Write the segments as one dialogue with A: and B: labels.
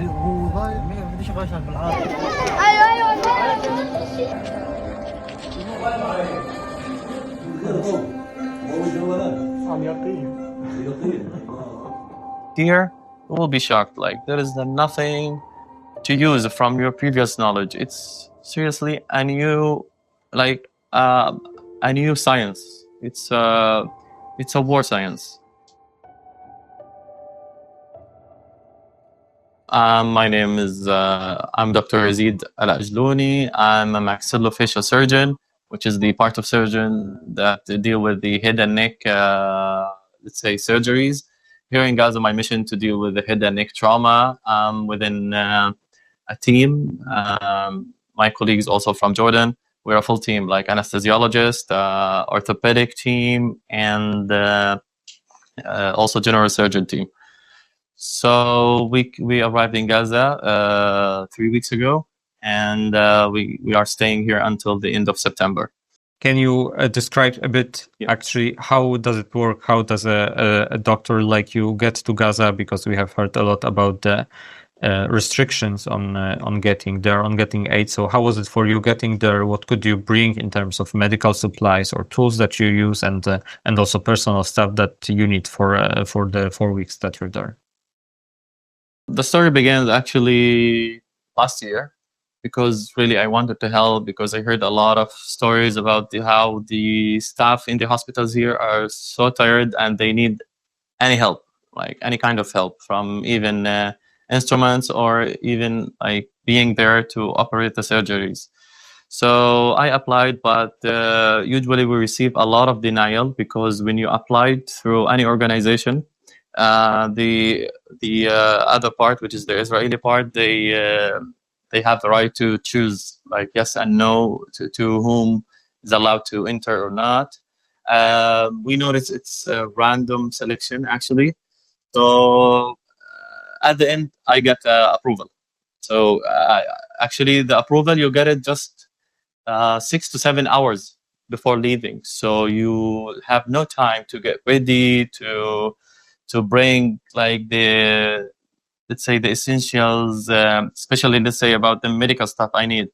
A: Here, you will be shocked. Like, there is nothing to use from your previous knowledge. It's seriously a new, a new science. It's a war science. My name is, I'm Doktor Jazid al-Adżluni. I'm a maxillofacial surgeon, which is the part of surgeon that deal with the head and neck, let's say, surgeries. Here in Gaza, my mission to deal with the head and neck trauma within a team. My colleagues also from Jordan. We're a full team, like anesthesiologist, orthopedic team, and also general surgeon team. So we arrived in Gaza 3 weeks ago, and we are staying here until the end of September.
B: Can you describe a bit, actually, how does it work? How does a doctor like you get to Gaza? Because we have heard a lot about the restrictions on getting there, on getting aid. So how was it for you getting there? What could you bring in terms of medical supplies or tools that you use, and also personal stuff that you need for the 4 weeks that you're there?
A: The story began actually last year, because really I wanted to help, because I heard a lot of stories about how the staff in the hospitals here are so tired and they need any help, like any kind of help, from even instruments or even like being there to operate the surgeries. So I applied, but usually we receive a lot of denial, because when you applied through any organization, the other part, which is the Israeli part, they have the right to choose like yes and no to whom is allowed to enter or not. We noticed it's a random selection actually. So at the end, I get approval. So actually, the approval, you get it just 6 to 7 hours before leaving. So you have no time to get ready, to bring like the, let's say, the essentials, especially let's say about the medical stuff I need.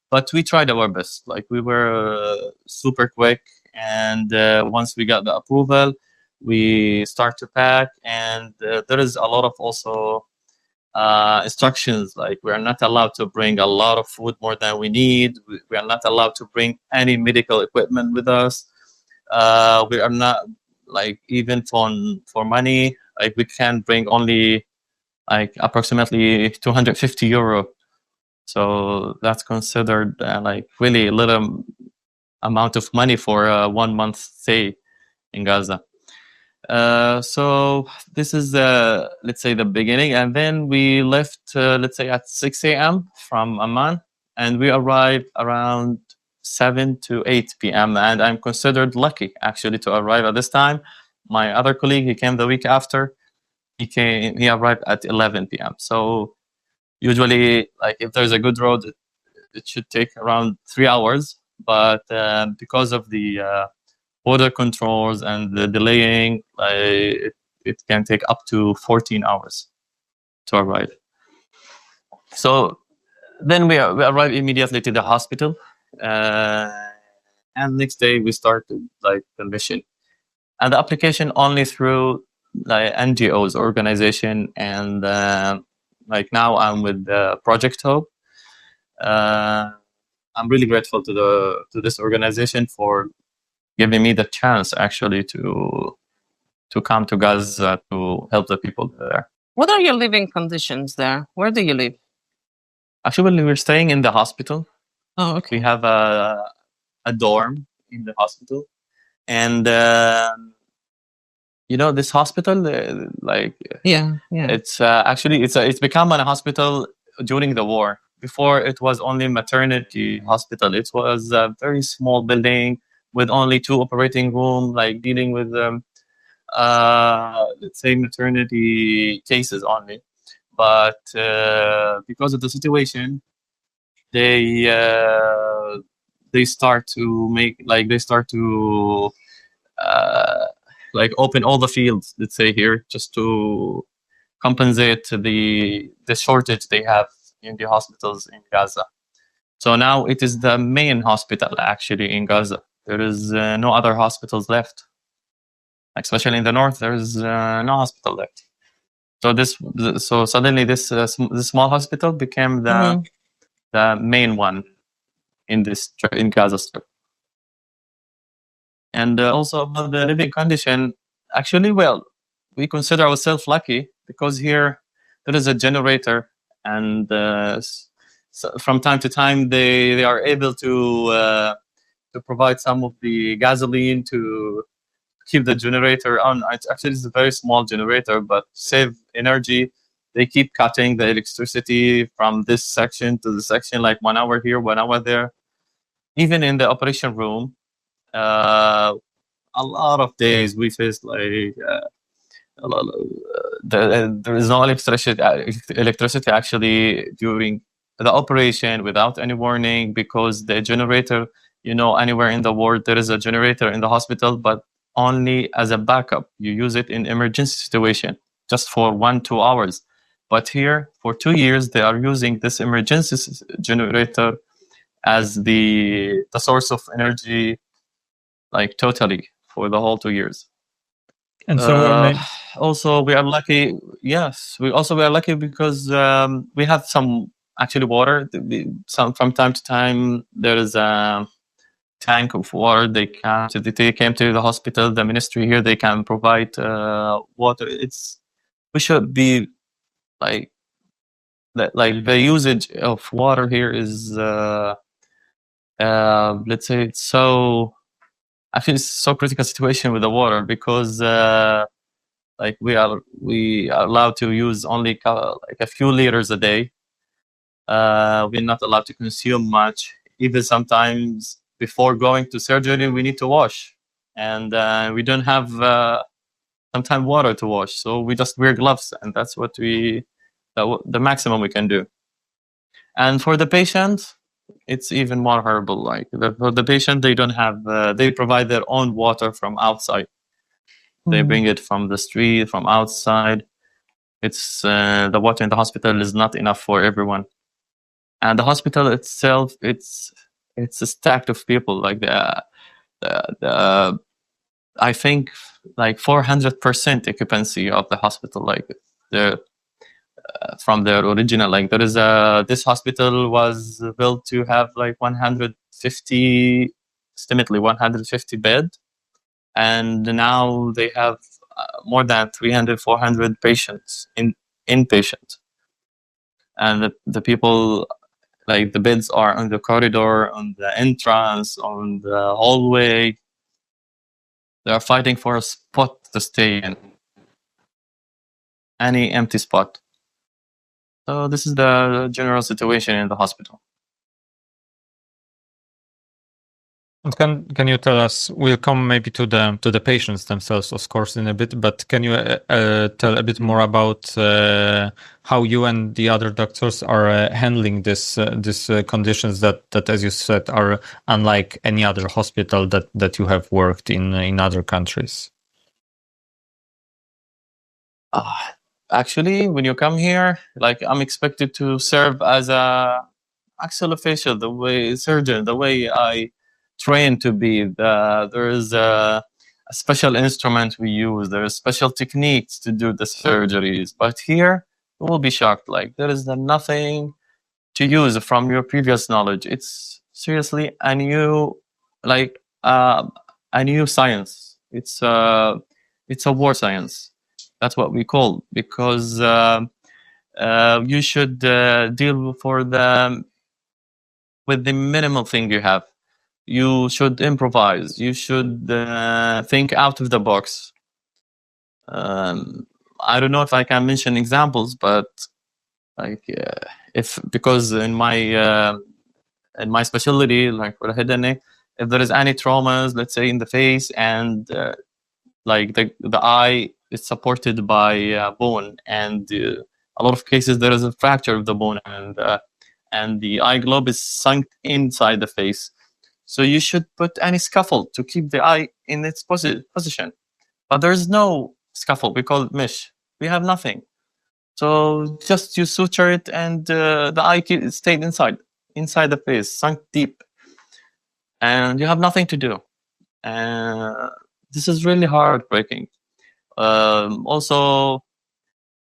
A: But we tried our best. Like we were super quick, and once we got the approval, we start to pack, and there is a lot of also instructions. Like we are not allowed to bring a lot of food more than we need. We are not allowed to bring any medical equipment with us. We are not like even for money. Like we can bring only like approximately 250 euro. So that's considered like really little amount of money for a 1 month stay in Gaza. So this is let's say the beginning, and then we left let's say at 6 a.m. from Amman, and we arrived around 7 to 8 p.m. and I'm considered lucky actually to arrive at this time. My other colleague, he came the week after. He arrived at 11 p.m. So usually, like if there's a good road, it should take around 3 hours. But because of the border controls and the delaying, it can take up to 14 hours to arrive. So then we arrive immediately to the hospital, and next day we started like the mission and the application only through like NGOs organization, and like now I'm with Project Hope. I'm really grateful to this organization for giving me the chance actually to come to Gaza to help the people there.
C: What are your living conditions there? Where do you live?
A: Actually, we're staying in the hospital.
C: Oh, okay.
A: We have a dorm in the hospital, and you know this hospital, like it's actually it's become a hospital during the war. Before it was only maternity hospital. It was a very small building with only 2 operating rooms, like dealing with let's say maternity cases only. But because of the situation, they start to make like open all the fields, let's say here, just to compensate the shortage they have in the hospitals in Gaza. So now it is the main hospital actually in Gaza. There is no other hospitals left. Especially in the north, there is no hospital left. So suddenly this small hospital became the main one in Gaza Strip. And also about the living condition, actually, well, we consider ourselves lucky because here there is a generator, and so from time to time they are able to provide some of the gasoline to keep the generator on. Actually, it's a very small generator, but save energy. They keep cutting the electricity from this section to the section, like 1 hour here, 1 hour there. Even in the operation room, a lot of days we face like there is no electricity actually during the operation without any warning, because the generator, anywhere in the world there is a generator in the hospital, but only as a backup. You use it in emergency situation just for 1-2 hours. But here for 2 years they are using this emergency generator as the source of energy, like totally for the whole 2 years.
B: And so
A: also we are lucky. Yes, we are lucky because we have some actually water. From time to time there is a tank of water. They came to the hospital, the ministry here. They can provide water. We should be like the usage of water here is let's say it's so. I feel it's so critical situation with the water because like we are allowed to use only like a few liters a day. We're not allowed to consume much. Even sometimes before going to surgery, we need to wash, and we don't have sometimes water to wash, so we just wear gloves, and that's what the maximum we can do. And for the patient, it's even more horrible. Like for the patient, they don't have. They provide their own water from outside. They bring it from the street, from outside. It's the water in the hospital is not enough for everyone, and the hospital itself, it's a stack of people. Like I think like 400% occupancy of the hospital. Like from their original, like there is this hospital was built to have like 150, estimately 150 bed, and now they have more than 300-400 patients inpatient, and the people, like the beds are on the corridor, on the entrance, on the hallway. They are fighting for a spot to stay in, any empty spot. So this is the general situation in the hospital.
B: And can you tell us? We'll come maybe to the patients themselves, of course, in a bit. But can you tell a bit more about how you and the other doctors are handling these conditions that, as you said, are unlike any other hospital that you have worked in other countries?
A: Actually, when you come here, like I'm expected to serve as a actual official, the way surgeon, the way I trained to be. There is a special instrument we use. There is special techniques to do the surgeries. But here, you will be shocked. Like there is nothing to use from your previous knowledge. It's seriously a new, like a new science. It's a war science. That's what we call, because you should deal with the minimal thing you have. You should improvise. You should think out of the box. I don't know if I can mention examples, but like because in my specialty, like for the head and neck, if there is any traumas, let's say in the face, and like the eye is supported by bone, and a lot of cases there is a fracture of the bone, and the eye globe is sunk inside the face. So you should put any scaffold to keep the eye in its position. But there is no scaffold. We call it mesh. We have nothing. So just you suture it, and the eye stayed inside the face, sunk deep, and you have nothing to do. This is really heartbreaking. Also,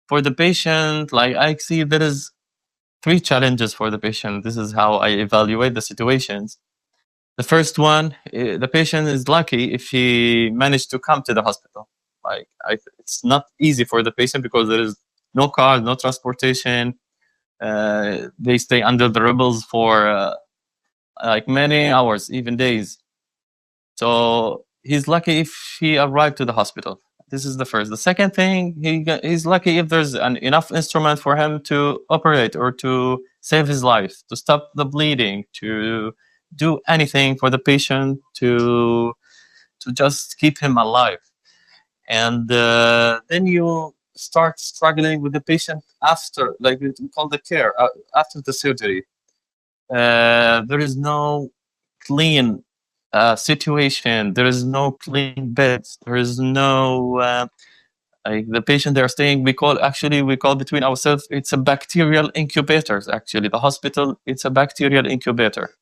A: for the patient, like I see there is 3 challenges for the patient. This is how I evaluate the situations. The first one, the patient is lucky if he managed to come to the hospital. It's not easy for the patient because there is no car, no transportation. They stay under the rebels for many hours, even days. So he's lucky if he arrived to the hospital. This is the first. The second thing, he's lucky if there's enough instrument for him to operate or to save his life, to stop the bleeding, to do anything for the patient to just keep him alive. And then you start struggling with the patient after, like we call the care, after the surgery. There is no clean situation. There is no clean beds. There is no the patient they are staying. We call between ourselves, it's a bacterial incubator. Actually, the hospital, it's a bacterial incubator.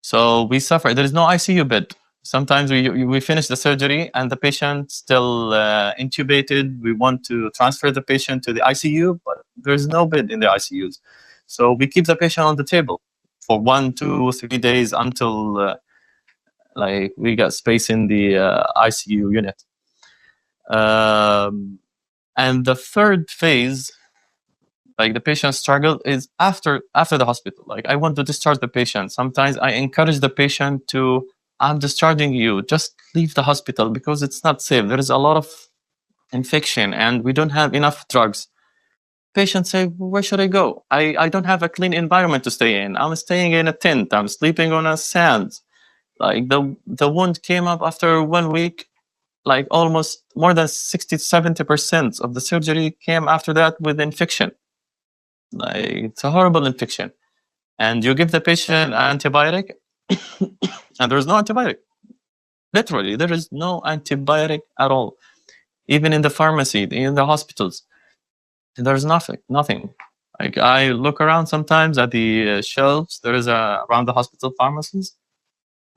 A: So we suffer. There is no ICU bed. Sometimes we finish the surgery and the patient still intubated. We want to transfer the patient to the ICU, but there's no bed in the ICUs. So we keep the patient on the table for 1, 2, 3 days until we got space in the ICU unit. And the third phase, the patient struggle, is after the hospital. I want to discharge the patient. Sometimes I encourage the patient to, I'm discharging you, just leave the hospital because it's not safe. There is a lot of infection and we don't have enough drugs. Patients say, where should I go? I don't have a clean environment to stay in. I'm staying in a tent. I'm sleeping on a sand. The wound came up after 1 week. Almost more than 60-70% of the surgery came after that with infection. It's a horrible infection. And you give the patient an antibiotic, and there's no antibiotic. Literally, there is no antibiotic at all. Even in the pharmacy, in the hospitals, there's nothing. I look around sometimes at the shelves. There is around the hospital pharmacies.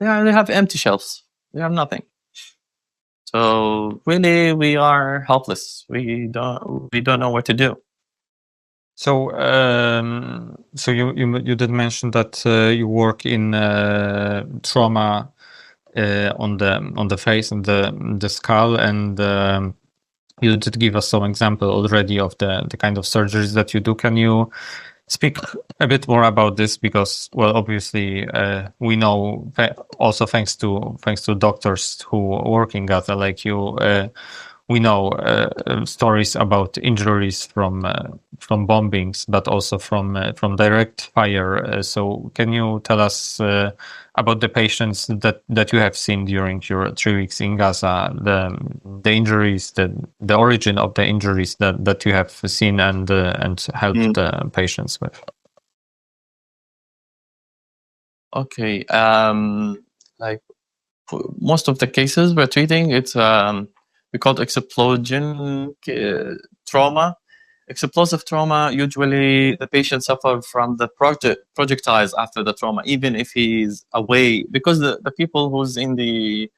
A: They have empty shelves. They have nothing. So really, we are helpless. We don't know what to do.
B: So, so you did mention that you work in trauma on the face and the skull, and you did give us some example already of the kind of surgeries that you do. Can you speak a bit more about this? Because, well, obviously, we know also thanks to doctors who work in Gaza, like you. We know stories about injuries from bombings, but also from direct fire. So, can you tell us about the patients that you have seen during your 3 weeks in Gaza, the injuries, the origin of the injuries that you have seen and helped the patients with?
A: Okay, most of the cases we're treating, it's we call it explosion trauma. Explosive trauma, usually the patient suffers from the projectiles after the trauma, even if he's away, because the people who's in the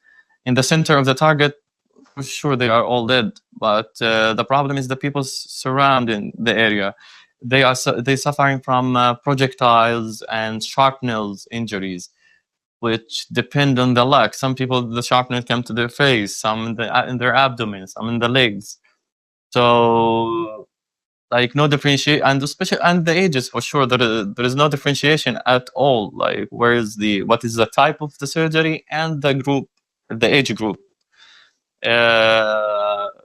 A: center of the target, for sure they are all dead. But the problem is the people surrounding the area. They're suffering from projectiles and shrapnel injuries, which depend on the luck. Some people, the shrapnel come to their face, some in their abdomen, some in the legs. So, no differentiation, and especially and the ages, for sure, there is no differentiation at all. What is the type of the surgery and the group, the age group,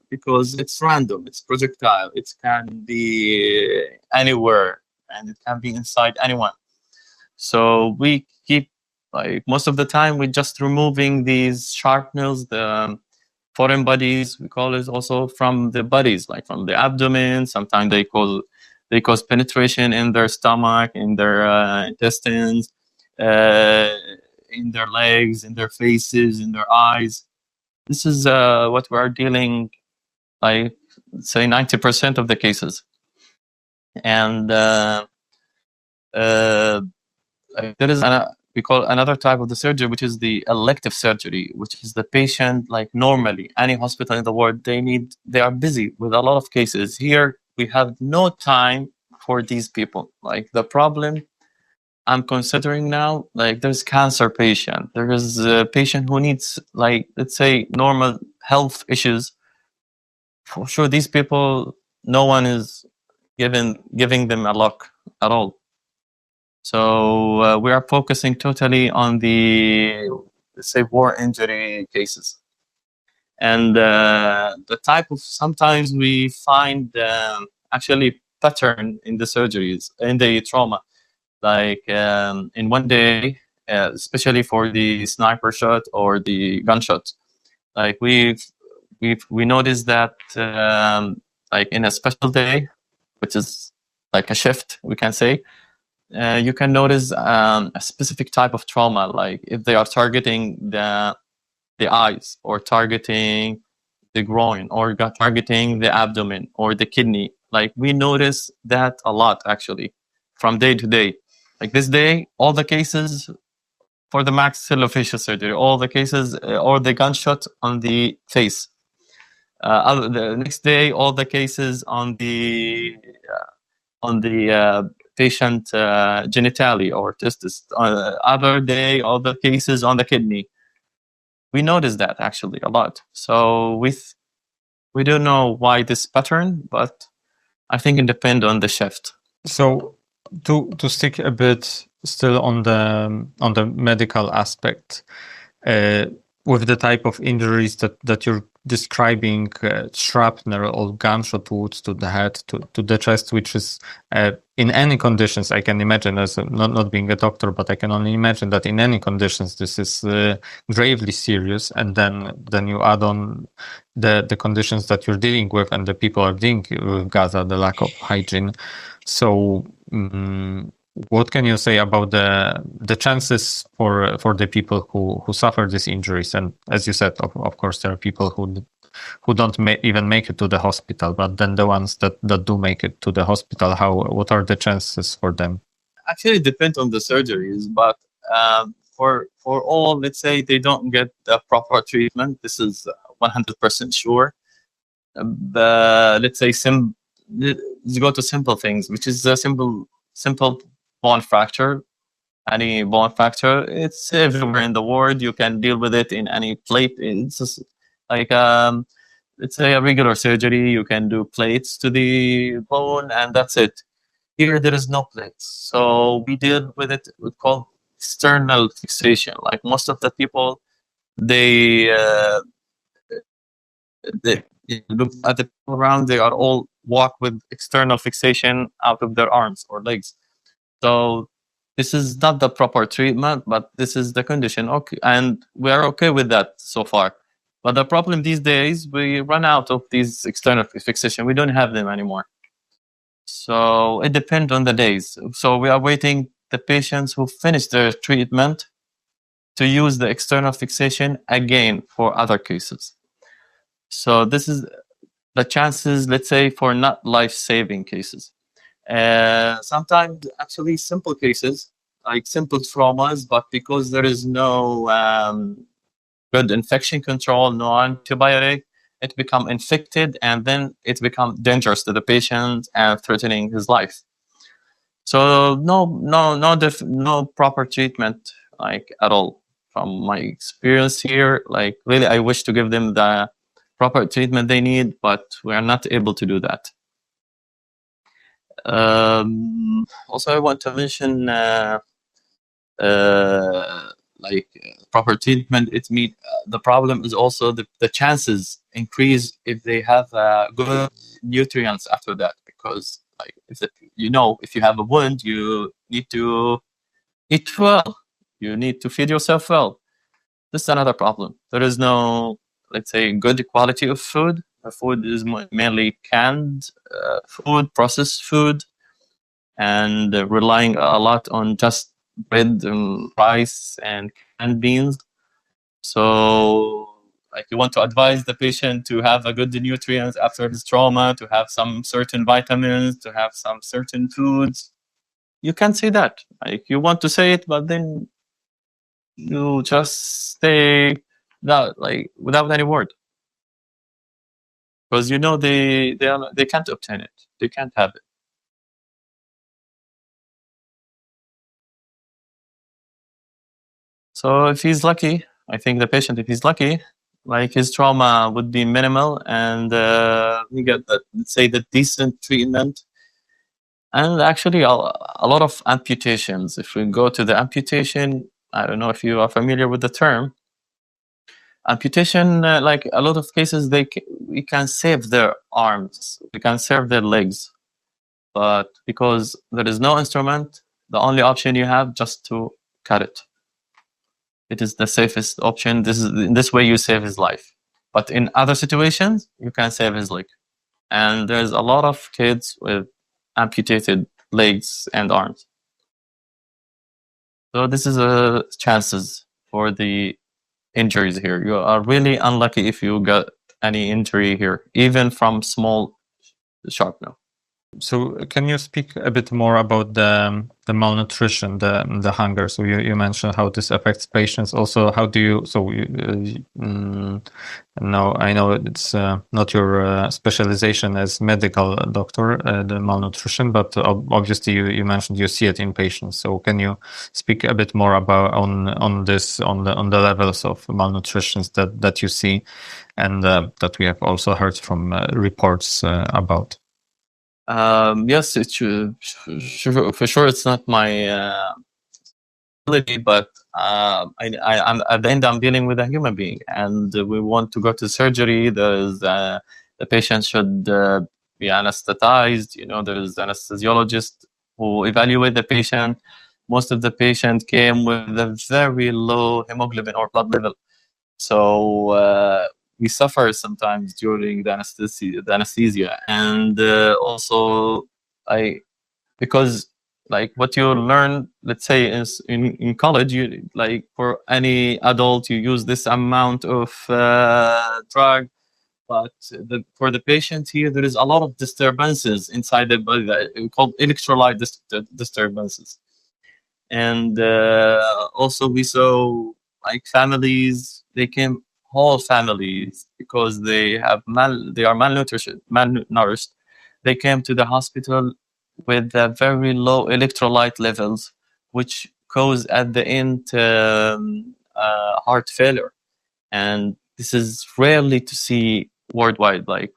A: because it's random, it's projectile, it can be anywhere, and it can be inside anyone. So we keep, most of the time, we're just removing these shrapnels, the foreign bodies, we call it, also from the bodies, from the abdomen. Sometimes they cause penetration in their stomach, in their intestines, in their legs, in their faces, in their eyes. This is what we are dealing say 90% of the cases. And there is we call another type of the surgery, which is the elective surgery, which is the patient, like normally any hospital in the world, they are busy with a lot of cases. Here we have no time for these people. Like the problem I'm considering now, like there's cancer patient, there is a patient who needs, like, let's say normal health issues. For sure, these people, no one is giving them a look at all. So we are focusing totally on the, let's say, war injury cases. And the type of, sometimes we find actually pattern in the surgeries, in the trauma. Like in one day, especially for the sniper shot or the gunshot, like we noticed that like in a special day, which is like a shift, we can say, you can notice a specific type of trauma, like if they are targeting the eyes, or targeting the groin, or targeting the abdomen or the kidney. Like we notice that a lot actually from day to day. Like this day, all the cases for the maxillofacial surgery, all the cases, or the gunshot on the face. The next day, all the cases on the patient genitalia or testis. Other day, all the cases on the kidney. We notice that actually a lot. So we don't know why this pattern, but I think it depends on the shift.
B: So to stick a bit still on the medical aspect, with the type of injuries that you're describing, shrapnel or gunshot wounds to the head, to the chest, which is in any conditions, I can imagine, as not being a doctor, but I can only imagine that in any conditions this is gravely serious. And then you add on the conditions that you're dealing with, and the people are dealing with Gaza, the lack of hygiene. So what can you say about the chances for the people who suffer these injuries? And as you said, of course, there are people who don't even make it to the hospital, but then the ones that do make it to the hospital, what are the chances for them?
A: Actually, it depends on the surgeries, but for all, let's say they don't get the proper treatment. This is 100% sure. Let's say let's go to simple things, which is a simple bone fracture. Any bone fracture, it's everywhere in the world. You can deal with it in any plate. It's just like let's say a regular surgery. You can do plates to the bone, and that's it. Here there is no plates, so we deal with it. We call external fixation. Like most of the people, they look at the people around. They are all walk with external fixation out of their arms or legs. So this is not the proper treatment, but this is the condition. Okay, and we are okay with that so far. But the problem these days, we run out of these external fixation. We don't have them anymore. So it depends on the days. So we are waiting the patients who finish their treatment to use the external fixation again for other cases. So this is the chances, let's say, for not life-saving cases. Sometimes actually simple cases, like simple traumas, but because there is no good infection control, no antibiotic, it become infected, and then it become dangerous to the patient and threatening his life. So no proper treatment, like at all. From my experience here, like really, I wish to give them the proper treatment they need, but we are not able to do that. Also, I want to mention like proper treatment. It means the problem is also the chances increase if they have good nutrients after that, because like if you have a wound, you need to eat well, you need to feed yourself well. This is another problem. There is no, let's say, good quality of food. The food is mainly canned food, processed food, and relying a lot on just bread and rice and canned beans. So like you want to advise the patient to have a good nutrients after his trauma, to have some certain vitamins, to have some certain foods. You can't say that. Like you want to say it, but then you just stay without any word, because they can't obtain it. They can't have it. So if he's lucky, I think the patient, if he's lucky, like his trauma would be minimal, and he get that, let's say, the decent treatment. And actually, a lot of amputations. If we go to the amputation, I don't know if you are familiar with the term. Amputation, like a lot of cases, we can save their arms, we can save their legs, but because there is no instrument, the only option you have just to cut it. It is the safest option. In this way you save his life. But in other situations, you can save his leg. And there's a lot of kids with amputated legs and arms. So this is chances for the injuries here. You are really unlucky if you got any injury here, even from small sharpener.
B: So can you speak a bit more about the malnutrition, the hunger? So you mentioned how this affects patients. Also, how do you? No, I know it's not your specialization as medical doctor, the malnutrition, but obviously you mentioned you see it in patients. So can you speak a bit more about on the levels of malnutrition that you see, and that we have also heard from reports about?
A: Yes, it's for sure. It's not my ability, but I'm at the end. I'm dealing with a human being, and we want to go to surgery. The patient should be anesthetized. There's anesthesiologist who evaluate the patient. Most of the patient came with a very low hemoglobin or blood level, so we suffer sometimes during the anesthesia, and also because like what you learn, let's say, is in college, you like for any adult you use this amount of drug, but for the patient here there is a lot of disturbances inside the body called electrolyte disturbances, and also we saw like families, they came whole families because they are malnourished. They came to the hospital with very low electrolyte levels, which cause at the end heart failure. And this is rarely to see worldwide. Like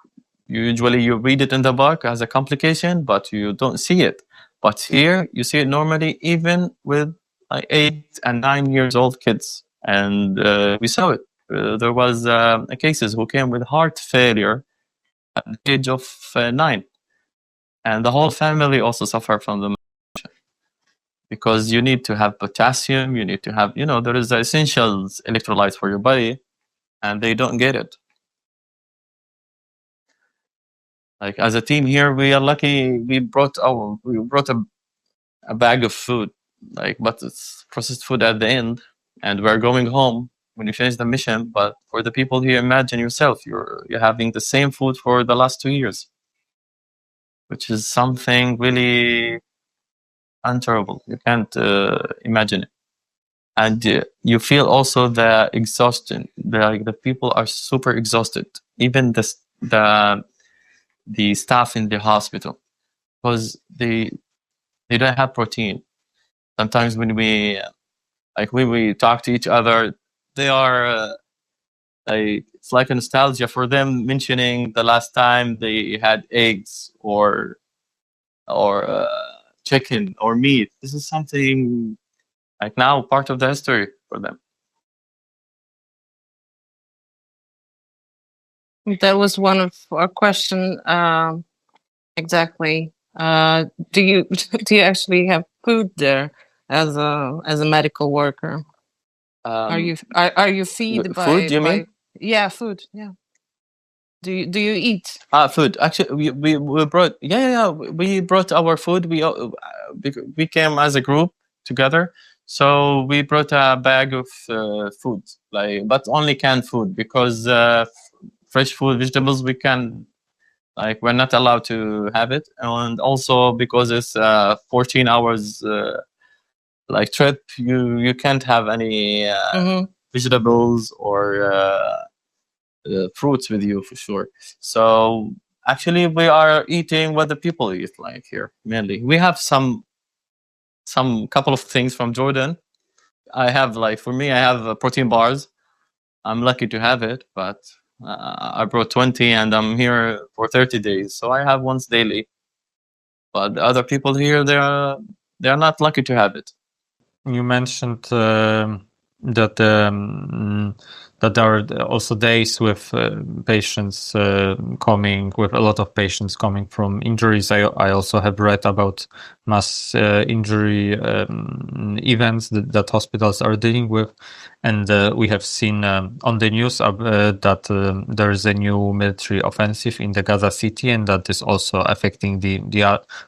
A: usually you read it in the book as a complication, but you don't see it. But here you see it normally, even with 8 and 9 years old kids, and we saw it. There was cases who came with heart failure at the age of 9, and the whole family also suffer from the malnutrition, because you need to have potassium, you need to have, there is the essentials electrolytes for your body, and they don't get it. Like as a team here, we are lucky. We brought a bag of food, but it's processed food at the end, and we're going home when you finish the mission. But for the people here, imagine yourself, you're having the same food for the last 2 years, which is something really unbearable. You can't imagine it. And you feel also the exhaustion. The people are super exhausted, even the staff in the hospital, because they don't have protein. Sometimes when we talk to each other, they are it's like a nostalgia for them, mentioning the last time they had eggs or chicken or meat. This is something now part of the history for them.
C: That was one of our question. Exactly. Do you actually have food there as a medical worker? Are you feed by
A: food? You mean?
C: Yeah, food. Yeah. Do you eat?
A: Food. Actually, we brought we brought our food. We came as a group together So we brought a bag of food, but only canned food, because fresh food, vegetables, we're not allowed to have it, and also because it's 14 hours trip, you can't have any vegetables or fruits with you for sure. So actually, we are eating what the people eat here mainly. We have some couple of things from Jordan. I have for me, I have protein bars. I'm lucky to have it, but I brought 20 and I'm here for 30 days, so I have once daily. But the other people here, they are not lucky to have it.
B: You mentioned that there are also days with patients coming, with a lot of patients coming from injuries. I also have read about mass injury events that hospitals are dealing with, and we have seen on the news that there is a new military offensive in the Gaza city, and that is also affecting the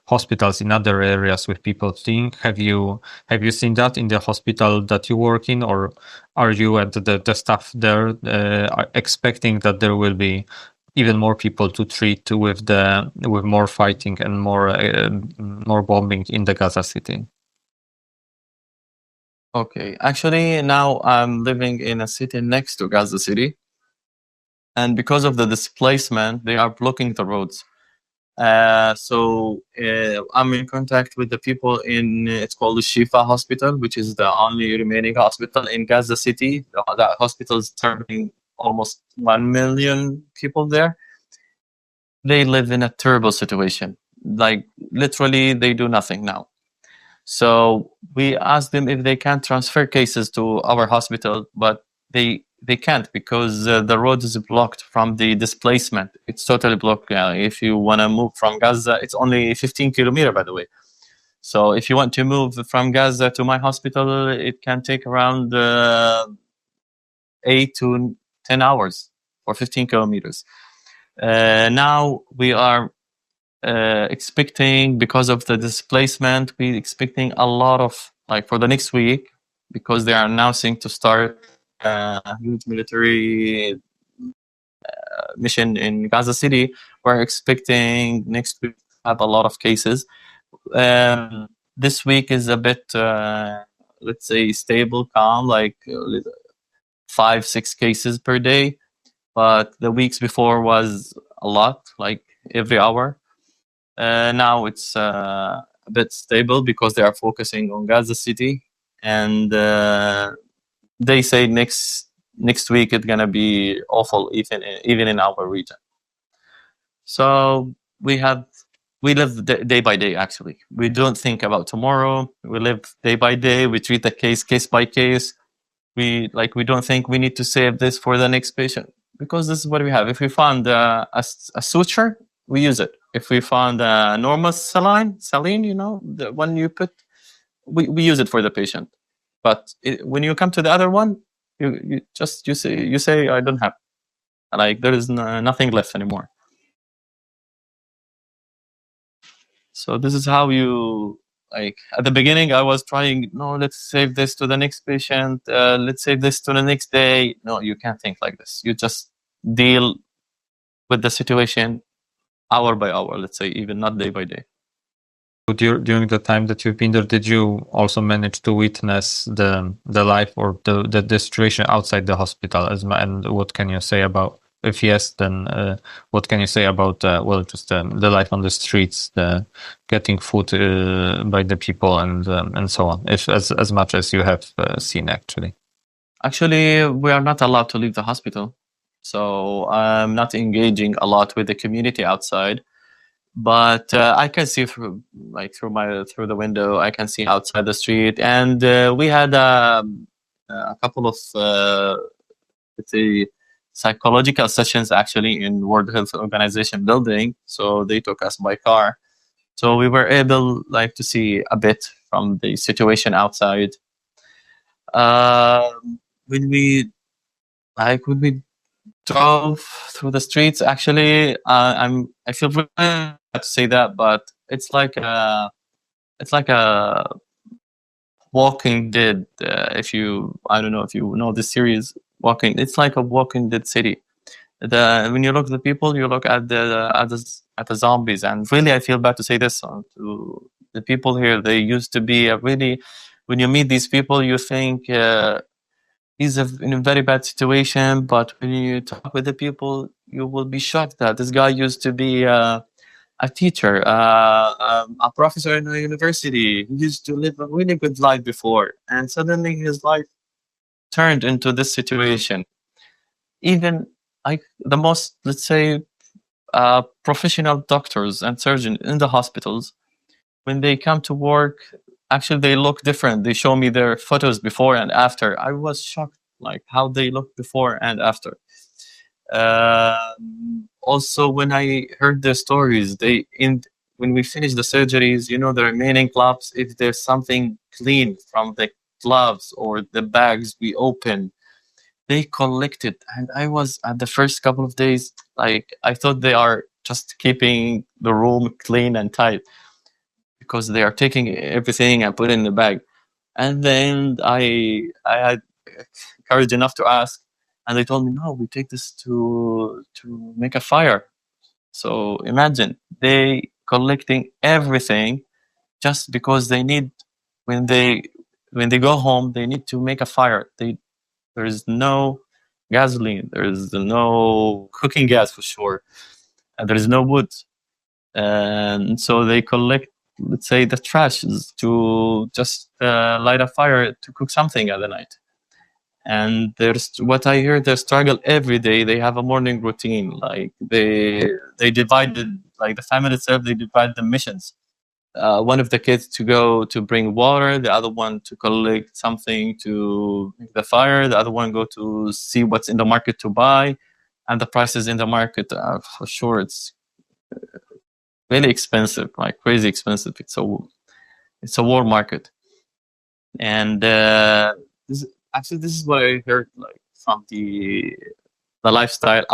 B: hospitals in other areas with people fleeing. Have you seen that in the hospital that you work in, or are you and the staff there are expecting that there will be even more people to treat with more fighting and more bombing in the Gaza city?
A: Okay, actually now I'm living in a city next to Gaza city, and because of the displacement, they are blocking the roads. So I'm in contact with the people it's called the Shifa Hospital, which is the only remaining hospital in Gaza City. That hospital is serving almost 1 million people there. They live in a terrible situation. Literally, they do nothing now. So we asked them if they can transfer cases to our hospital, but they can't, because the road is blocked from the displacement. It's totally blocked. If you want to move from Gaza, it's only 15 kilometers, by the way. So if you want to move from Gaza to my hospital, it can take around 8 to 10 hours for 15 kilometers. Now we are expecting, because of the displacement, we're expecting a lot of, for the next week, because they are announcing to start a huge military mission in Gaza City. We're expecting next week to have a lot of cases. This week is a bit, let's say, stable, calm, 5-6 cases per day. But the weeks before was a lot, every hour. Now it's a bit stable because they are focusing on Gaza City, and they say next week it's gonna be awful, even in our region. So we live day by day. Actually, we don't think about tomorrow. We live day by day. We treat the case by case. We don't think we need to save this for the next patient, because this is what we have. If we found a suture, we use it. If we found a normal saline, the one you put, we use it for the patient. But when you come to the other one, you say I don't have, there is nothing left anymore. So this is how you, at the beginning I was trying, no, let's save this to the next patient, let's save this to the next day. No, you can't think like this. You just deal with the situation hour by hour, let's say, even not day by day.
B: During the time that you've been there, did you also manage to witness the life or the situation outside the hospital? And what can you say about, if yes, then what can you say about just the life on the streets, the getting food by the people, and so on, if as much as you have seen actually?
A: Actually, we are not allowed to leave the hospital, so I'm not engaging a lot with the community outside. But I can see through the window. I can see outside the street, and we had a couple of let's say psychological sessions actually in World Health Organization building. So they took us by car, so we were able to see a bit from the situation outside. When we drove through the streets, actually, I feel really bad to say that, but it's like a Walking Dead. I don't know if you know the series Walking. It's like a Walking Dead city. When you look at the people, you look at the zombies, and really, I feel bad to say this to the people here. They used to be really. When you meet these people, you think he's in a very bad situation, but when you talk with the people, you will be shocked that this guy used to be a teacher, a professor in a university. He used to live a really good life before, and suddenly his life turned into this situation. Even like the most, let's say, professional doctors and surgeons in the hospitals, when they come to work, actually they look different. They show me their photos before and after. I was shocked, like how they look before and after. Also, when I heard their stories, when we finish the surgeries, the remaining gloves, if there's something clean from the gloves or the bags we open, they collect it. And I was, at the first couple of days, like I thought they are just keeping the room clean and tight, because they are taking everything and put it in the bag. And then I had courage enough to ask, and they told me, no, we take this to make a fire. So imagine, they collecting everything just because they need, when they go home, they need to make a fire. There is no gasoline, there is no cooking gas for sure, and there is no wood. And so they collect, let's say, the trash to just light a fire to cook something at the night. And there's what I hear, they struggle every day. They have a morning routine. Like they divided, like the family itself, they divide the missions. One of the kids to go to bring water, the other one to collect something to make the fire, the other one go to see what's in the market to buy. And the prices in the market, for sure, it's really expensive, like crazy expensive. It's a war market. And this is what I heard, like from the lifestyle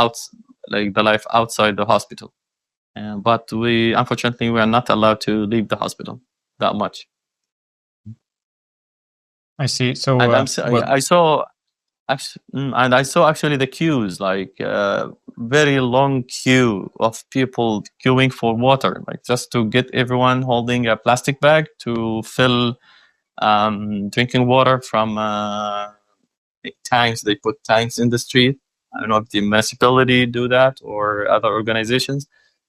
A: the life outside the hospital. But unfortunately we are not allowed to leave the hospital that much.
B: I see. So
A: and I saw actually the queues, like very long queue of people queuing for water, like just to get everyone holding a plastic bag to fill drinking water from tanks. They put tanks in the street. I don't know if the municipality do that or other organizations,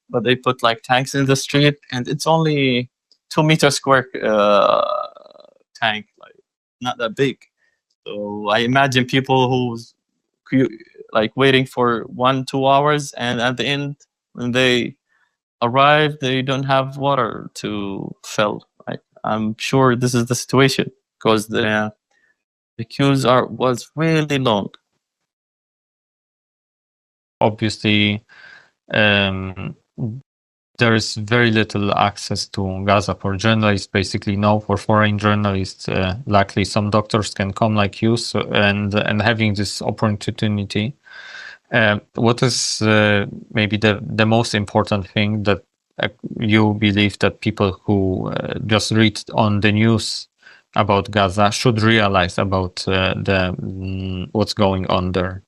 A: but they put like tanks in the street, and it's only 2 meter square tank, like not that big. So I imagine people who's like waiting for 1-2 hours, and at the end when they arrive, they don't have water to fill. Like I'm sure this is the situation because the queues was really long.
B: Obviously, there is very little access to Gaza for journalists. Basically, no, for foreign journalists. Luckily, some doctors can come like you, and having this opportunity. What is maybe the most important thing that you believe that people who just read on the news about Gaza should realize about what's going on there?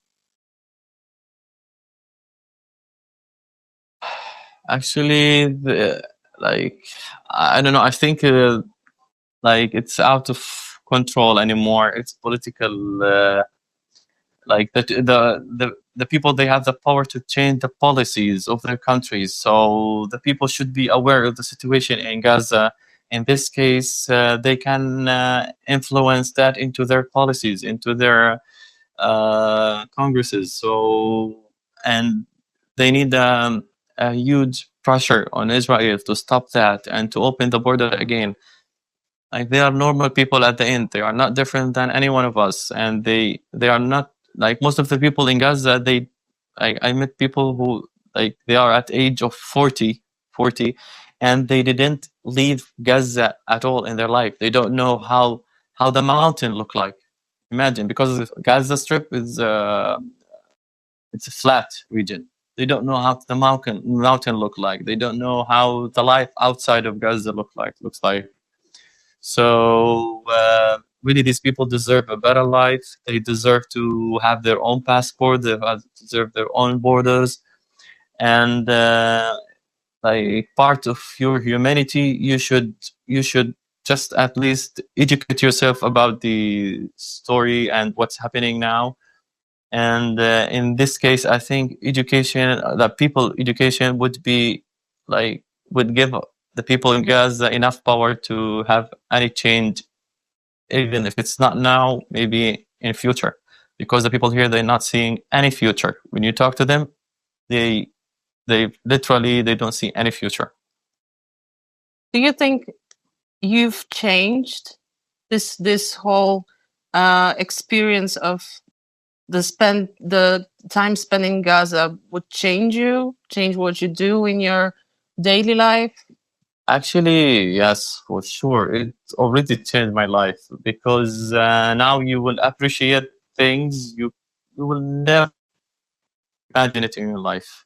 A: Actually, I don't know. I think like it's out of control anymore. It's political. Like the people, they have the power to change the policies of their countries. So the people should be aware of the situation in Gaza. In this case, they can influence that into their policies, into their congresses. So, and they need a huge pressure on Israel to stop that and to open the border again. Like they are normal people at the end. They are not different than any one of us, and they are not like most of the people in Gaza. I met people who like they are at age of 40, and they didn't leave Gaza at all in their life. They don't know how the mountain look like. Imagine, because the Gaza Strip is it's a flat region. They don't know how the mountain look like. They don't know how the life outside of Gaza looks like. So really, these people deserve a better life. They deserve to have their own passport. They deserve their own borders. And like part of your humanity, you should just at least educate yourself about the story and what's happening now. And in this case, I think education would be like, would give the people in Gaza enough power to have any change, even if it's not now, maybe in future, because the people here, they're not seeing any future. When you talk to them, they literally, they don't see any future.
C: Do you think you've changed this whole experience of the time spent in Gaza would change what you do in your daily life?
A: Actually, yes, for sure. It already changed my life, because now you will appreciate things you will never imagine it in your life.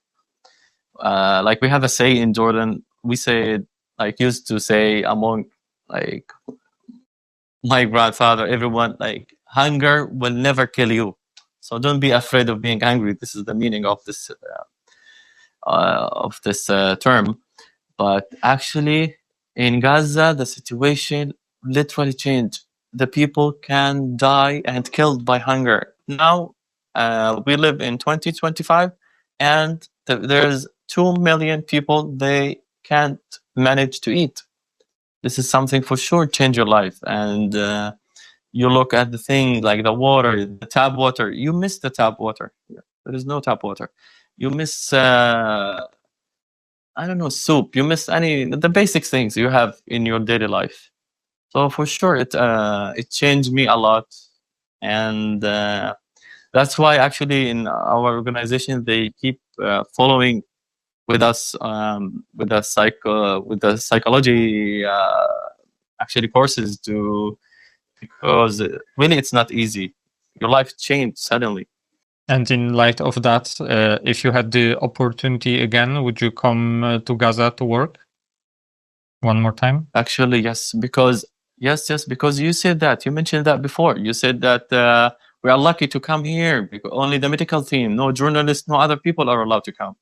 A: Like we have a say in Jordan. We say, like, used to say among, like, my grandfather, everyone, like, hunger will never kill you. So don't be afraid of being hungry. This is the meaning of this term. But actually, in Gaza, the situation literally changed. The people can die and killed by hunger. Now, we live in 2025, and there's 2 million people, they can't manage to eat. This is something for sure change your life. And you look at the thing like the water, the tap water. You miss the tap water. There is no tap water. You miss, I don't know, soup. You miss the basic things you have in your daily life. So for sure, it changed me a lot. And that's why actually in our organization, they keep following with us with the psychology actually courses, because really it's not easy. Your life changed suddenly.
B: And in light of that, if you had the opportunity again, would you come to Gaza to work one more time?
A: Actually, yes, because you said that. You mentioned that before. You said that we are lucky to come here, because only the medical team, no journalists, no other people are allowed to come.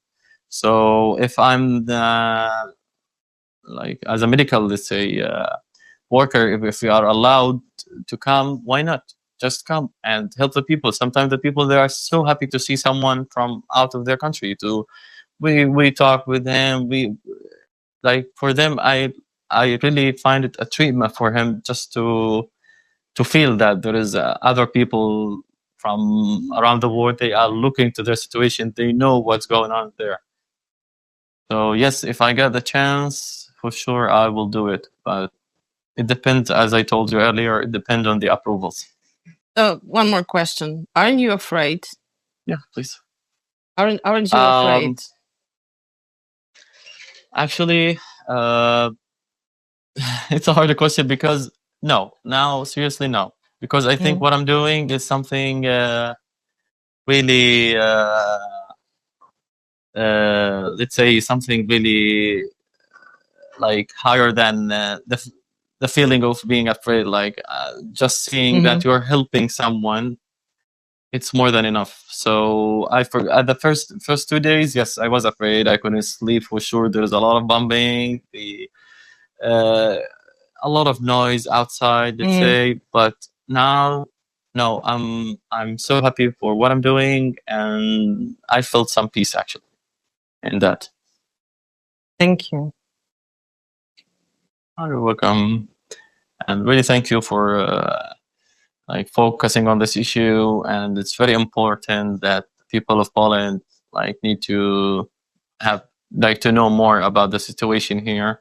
A: So if I'm like as a medical, let's say, worker, if we are allowed to come, why not? Just come and help the people. Sometimes the people, they are so happy to see someone from out of their country. We talk with them. We, like, for them, I really find it a treatment for him, just to feel that there is other people from around the world. They are looking to their situation. They know what's going on there. So yes, if I get the chance, for sure I will do it. But it depends, as I told you earlier, it depends on the approvals.
C: One more question. Aren't you afraid?
A: Yeah, please.
C: Aren't you afraid?
A: Actually, it's a harder question, because no. Now, seriously, no. Because I think what I'm doing is something really, let's say, something really like higher than the feeling of being afraid. Like just seeing that you're helping someone, it's more than enough. So at the first 2 days, yes, I was afraid. I couldn't sleep for sure. There's a lot of bombing, a lot of noise outside, let's say. But now, no, I'm so happy for what I'm doing, and I felt some peace actually in that.
C: Thank you.
A: You're welcome, and really thank you for like focusing on this issue. And it's very important that people of Poland like need to have, like, to know more about the situation here.